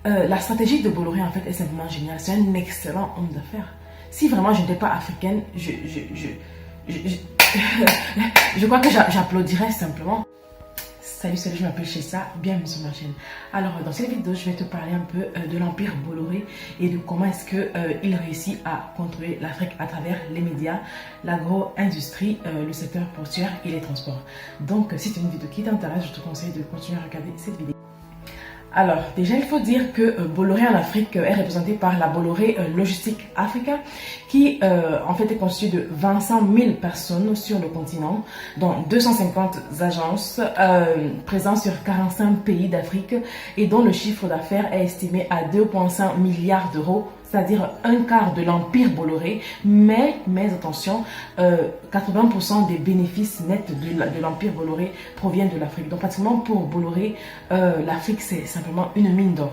La stratégie de Bolloré, en fait, est simplement géniale. C'est un excellent homme d'affaires. Si vraiment je n'étais pas africaine, je crois que j'applaudirais simplement. Salut, je m'appelle Chessa, bienvenue sur ma chaîne. Alors, dans cette vidéo, je vais te parler un peu de l'empire Bolloré et de comment est-ce qu'il réussit à contrôler l'Afrique à travers les médias, l'agro-industrie, le secteur portuaire et les transports. Donc, si c'est une vidéo qui t'intéresse, je te conseille de continuer à regarder cette vidéo. Alors, déjà, il faut dire que Bolloré en Afrique est représenté par la Bolloré Logistique Africa, qui en fait est constituée de 25 000 personnes sur le continent, dont 250 agences présentes sur 45 pays d'Afrique et dont le chiffre d'affaires est estimé à 2,5 milliards d'euros, c'est-à-dire un quart de l'empire Bolloré, mais attention, 80% des bénéfices nets de l'empire Bolloré proviennent de l'Afrique. Donc pratiquement pour Bolloré, l'Afrique c'est simplement une mine d'or.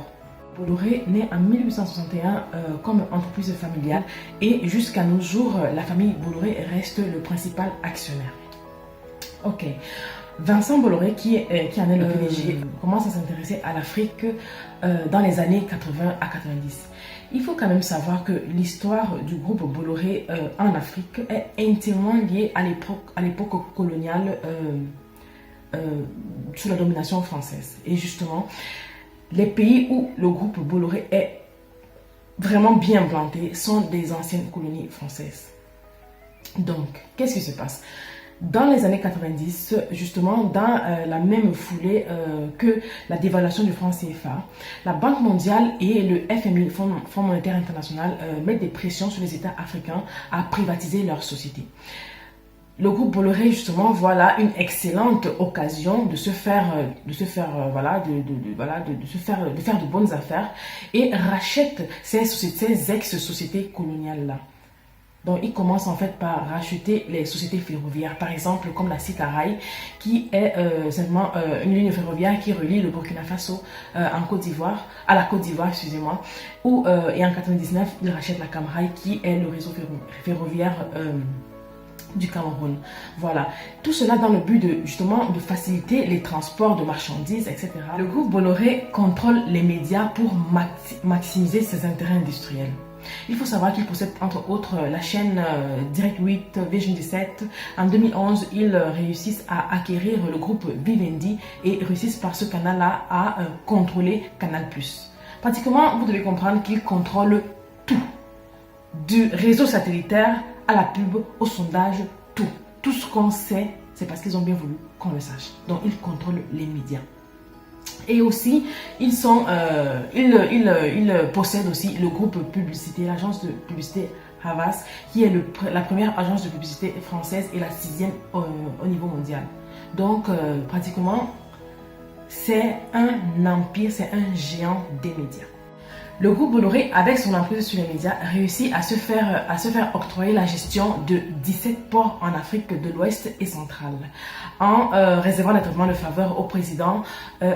Bolloré naît en 1861 comme entreprise familiale et jusqu'à nos jours, la famille Bolloré reste le principal actionnaire. Ok. Vincent Bolloré, qui en est le PDG, commence à s'intéresser à l'Afrique dans les années 80 à 90. Il faut quand même savoir que l'histoire du groupe Bolloré en Afrique est intimement liée à l'époque coloniale sous la domination française. Et justement, les pays où le groupe Bolloré est vraiment bien implanté sont des anciennes colonies françaises. Donc, qu'est-ce qui se passe ? Dans les années 90, justement, dans la même foulée que la dévaluation du franc CFA, la Banque mondiale et le FMI, Fonds monétaire international, mettent des pressions sur les États africains à privatiser leurs sociétés. Le groupe Bolloré, justement, voilà une excellente occasion de faire de bonnes affaires et rachète ces ex-sociétés coloniales-là. Donc, il commence en fait par racheter les sociétés ferroviaires, par exemple comme la Citarail, qui est simplement une ligne ferroviaire qui relie le Burkina Faso à la Côte d'Ivoire, excusez-moi. Et en 99, il rachète la Camrail, qui est le réseau ferroviaire du Cameroun. Voilà. Tout cela dans le but de faciliter les transports de marchandises, etc. Le groupe Bolloré contrôle les médias pour maximiser ses intérêts industriels. Il faut savoir qu'il possède entre autres la chaîne Direct 8, Vision 17. En 2011, ils réussissent à acquérir le groupe Vivendi et réussissent par ce canal-là à contrôler Canal+. Pratiquement, vous devez comprendre qu'ils contrôlent tout. Du réseau satellitaire à la pub, au sondage, tout. Tout ce qu'on sait, c'est parce qu'ils ont bien voulu qu'on le sache. Donc, ils contrôlent les médias. Et aussi, ils possèdent aussi le groupe publicité, l'agence de publicité Havas, qui est la première agence de publicité française et la 6e au niveau mondial. Donc, pratiquement, c'est un empire, c'est un géant des médias. Le groupe Bolloré, avec son emprise sur les médias, réussit à se faire octroyer la gestion de 17 ports en Afrique de l'Ouest et centrale, en réservant le traitement de faveur au président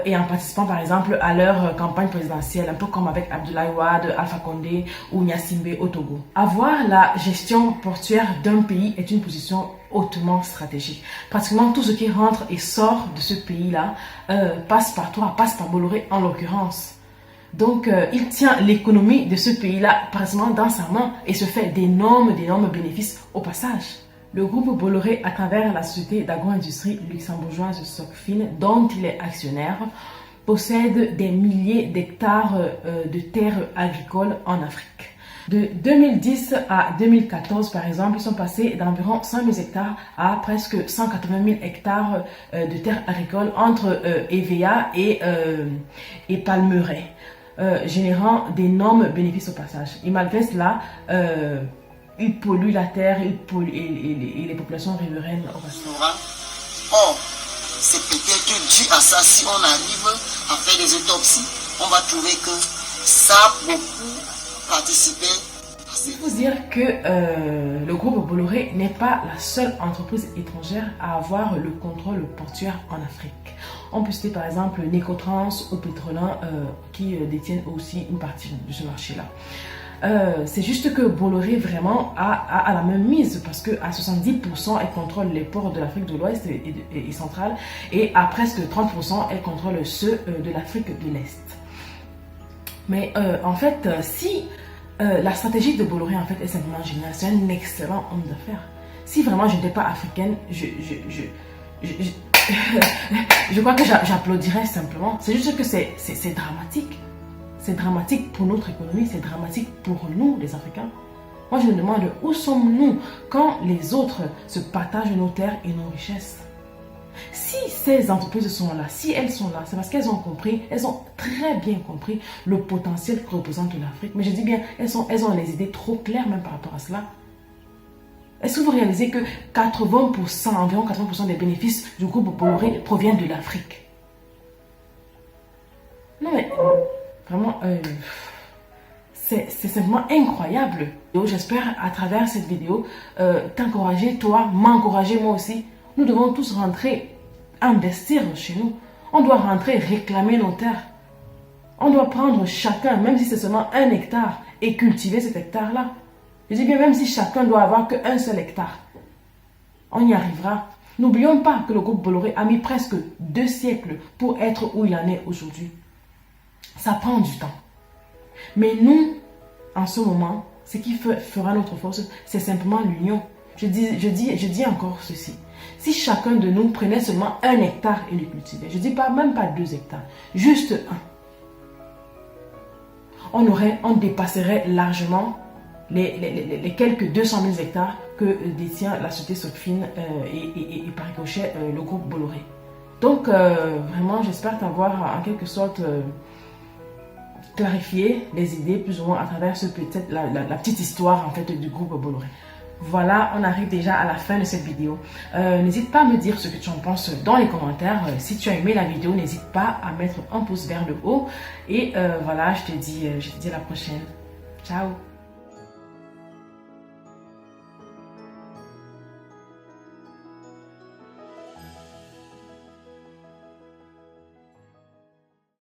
et en participant par exemple à leur campagne présidentielle, un peu comme avec Abdoulaye Wade, Alpha Condé ou Gnassingbé au Togo. Avoir la gestion portuaire d'un pays est une position hautement stratégique. Pratiquement tout ce qui rentre et sort de ce pays-là passe par toi, passe par Bolloré en l'occurrence. Donc, il tient l'économie de ce pays-là pratiquement dans sa main et se fait d'énormes bénéfices au passage. Le groupe Bolloré, à travers la société d'agro-industrie luxembourgeoise Socfin, dont il est actionnaire, possède des milliers d'hectares de terres agricoles en Afrique. De 2010 à 2014, par exemple, ils sont passés d'environ 100 000 hectares à presque 180 000 hectares de terres agricoles entre EVA et Palmeraie. Générant d'énormes bénéfices au passage. Et malgré cela, il pollue la terre et les populations riveraines au passage. Or, c'est peut-être dû à ça, si on arrive à faire des autopsies, on va trouver que ça a beaucoup participé. Il faut dire que le groupe Bolloré n'est pas la seule entreprise étrangère à avoir le contrôle portuaire en Afrique. On peut citer par exemple Necotrans ou Petrolin qui détiennent aussi une partie de ce marché-là. C'est juste que Bolloré vraiment a la même mise parce qu'à 70%, elle contrôle les ports de l'Afrique de l'Ouest et centrale et à presque 30%, elle contrôle ceux de l'Afrique de l'Est. Mais en fait, si la stratégie de Bolloré en fait est simplement géniale, c'est un excellent homme d'affaires. Si vraiment je n'étais pas africaine, je crois que j'applaudirais simplement. C'est juste que c'est dramatique. C'est dramatique pour notre économie, c'est dramatique pour nous, les Africains. Moi, je me demande où sommes-nous quand les autres se partagent nos terres et nos richesses. Si ces entreprises sont là, si elles sont là, c'est parce qu'elles ont compris, elles ont très bien compris le potentiel que représente l'Afrique. Mais je dis bien, elles ont les idées trop claires même par rapport à cela. Est-ce que vous réalisez que 80%, environ 80% des bénéfices du groupe Bolloré proviennent de l'Afrique? Non mais, vraiment, c'est simplement incroyable. J'espère à travers cette vidéo t'encourager, toi, m'encourager moi aussi. Nous devons tous rentrer, investir chez nous. On doit rentrer, réclamer nos terres. On doit prendre chacun, même si c'est seulement 1 hectare, et cultiver cet hectare-là. Je dis bien, même si chacun doit avoir qu'un seul hectare, on y arrivera. N'oublions pas que le groupe Bolloré a mis presque 2 siècles pour être où il en est aujourd'hui. Ça prend du temps. Mais nous, en ce moment, ce qui fera notre force, c'est simplement l'union. Je dis encore ceci. Si chacun de nous prenait seulement 1 hectare et le cultivait, je ne dis même pas 2 hectares, juste 1, on dépasserait largement les quelques 200 000 hectares que détient la société Socfin et par ricochet le groupe Bolloré. Donc, vraiment, j'espère t'avoir en quelque sorte clarifié les idées plus ou moins à travers la petite histoire en fait du groupe Bolloré. Voilà, on arrive déjà à la fin de cette vidéo. N'hésite pas à me dire ce que tu en penses dans les commentaires. Si tu as aimé la vidéo, n'hésite pas à mettre un pouce vers le haut. Et voilà, je te dis à la prochaine. Ciao!